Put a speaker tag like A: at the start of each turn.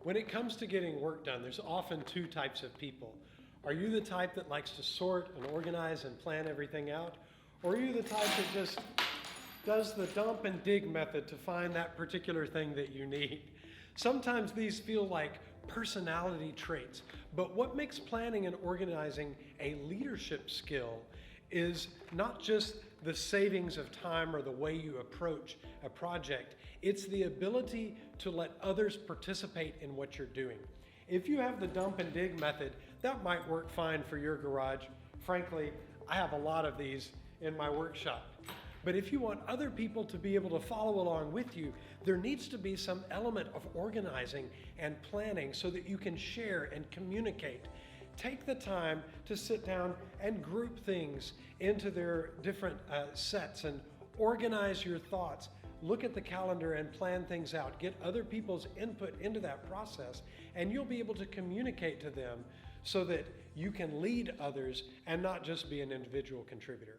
A: When it comes to getting work done, there's often two types of people. Are you the type that likes to sort and organize and plan everything out? Or are you the type that just does the dump and dig method to find that particular thing that you need? Sometimes these feel like personality traits, but what makes planning and organizing a leadership skill is not just the savings of time or the way you approach a project, it's the ability to let others participate in what you're doing. If you have the dump and dig method, that might work fine for your garage. Frankly, I have a lot of these in my workshop. But if you want other people to be able to follow along with you, there needs to be some element of organizing and planning so that you can share and communicate. Take the time to sit down and group things into their different sets and organize your thoughts. Look at the calendar and plan things out. Get other people's input into that process, and you'll be able to communicate to them so that you can lead others and not just be an individual contributor.